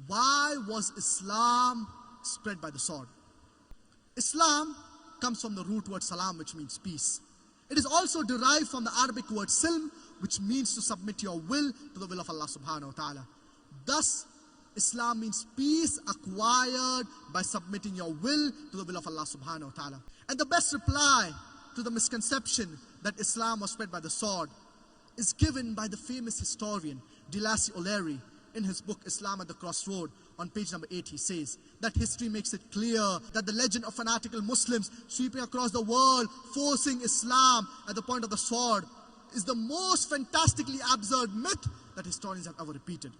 Why was Islam spread by the sword? Islam comes from the root word salam, which means peace. It is also derived from the Arabic word silm, which means to submit your will to the will of Allah subhanahu wa ta'ala. Thus, Islam means peace acquired by submitting your will to the will of Allah subhanahu wa ta'ala. And the best reply to the misconception that Islam was spread by the sword is given by the famous historian Delacy O'Leary in his book Islam at the Crossroad. On page number 8 he says that history makes it clear that the legend of fanatical Muslims sweeping across the world forcing Islam at the point of the sword is the most fantastically absurd myth that historians have ever repeated.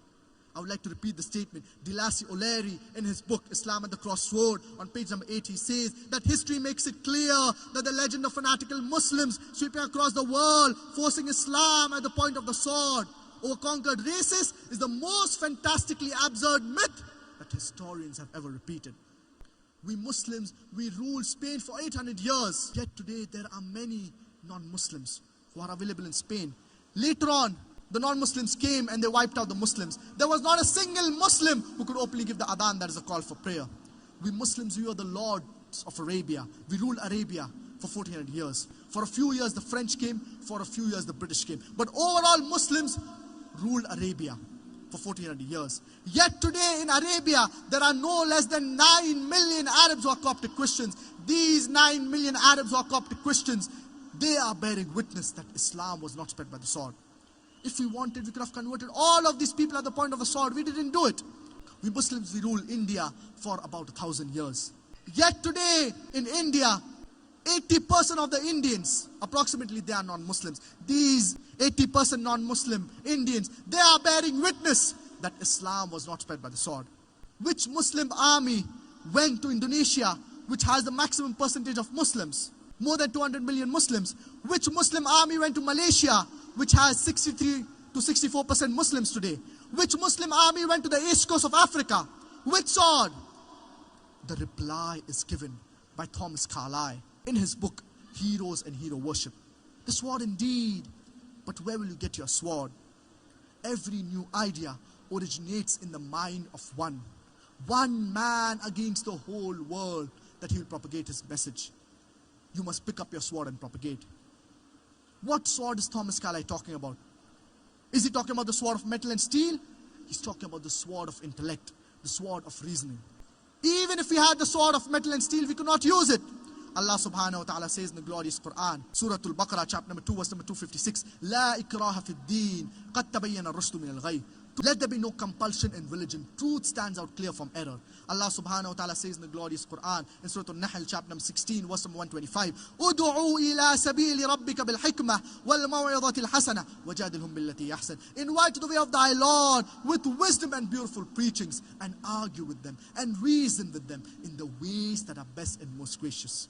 I would like to repeat the statement. Delacy O'Leary in his book Islam at the Crossroad on page number 8 he says that history makes it clear that the legend of fanatical Muslims sweeping across the world forcing Islam at the point of the sword over conquered races is the most fantastically absurd myth that historians have ever repeated. We Muslims, we ruled Spain for 800 years. Yet today there are many non-Muslims who are available in Spain. Later on, the non-Muslims came and they wiped out the Muslims. There was not a single Muslim who could openly give the adhan, that is a call for prayer. We Muslims, we are the lords of Arabia. We ruled Arabia for 1400 years. For a few years the French came, for a few years the British came. But overall Muslims ruled Arabia for 1400 years. Yet today in Arabia, there are no less than 9 million Arabs who are Coptic Christians. These 9 million Arabs who are Coptic Christians, they are bearing witness that Islam was not spread by the sword. If we wanted, we could have converted all of these people at the point of the sword. We didn't do it. We Muslims, we ruled India for about 1,000 years. Yet today in India, 80% of the Indians, approximately, they are non-Muslims. These 80% non-Muslim Indians, they are bearing witness that Islam was not spread by the sword. Which Muslim army went to Indonesia, which has the maximum percentage of Muslims? More than 200 million Muslims. Which Muslim army went to Malaysia, which has 63 to 64% Muslims today? Which Muslim army went to the east coast of Africa? Which sword? The reply is given by Thomas Carlyle in his book, Heroes and Hero Worship. The sword indeed, but where will you get your sword? Every new idea originates in the mind of one. One man against the whole world, that he will propagate his message. You must pick up your sword and propagate. What sword is Thomas Carlyle talking about? Is he talking about the sword of metal and steel? He's talking about the sword of intellect, the sword of reasoning. Even if we had the sword of metal and steel, we could not use it. Allah subhanahu wa ta'ala says in the glorious Quran, Surah Al-Baqarah, chapter number 2, verse number 256, La ikraha fi d-din, qad tabayyana ar-rushdu min al-ghayy. Let there be no compulsion in religion. Truth stands out clear from error. Allah subhanahu wa ta'ala says in the glorious Quran, in Surah Al-Nahl, chapter number 16, verse number 125, Udu'u ila sabili rabbika bil hikmah wal maw'idhati al-hasana wajadilhum billati yahsan. Invite to the way of thy Lord with wisdom and beautiful preachings, and argue with them and reason with them in the ways that are best and most gracious.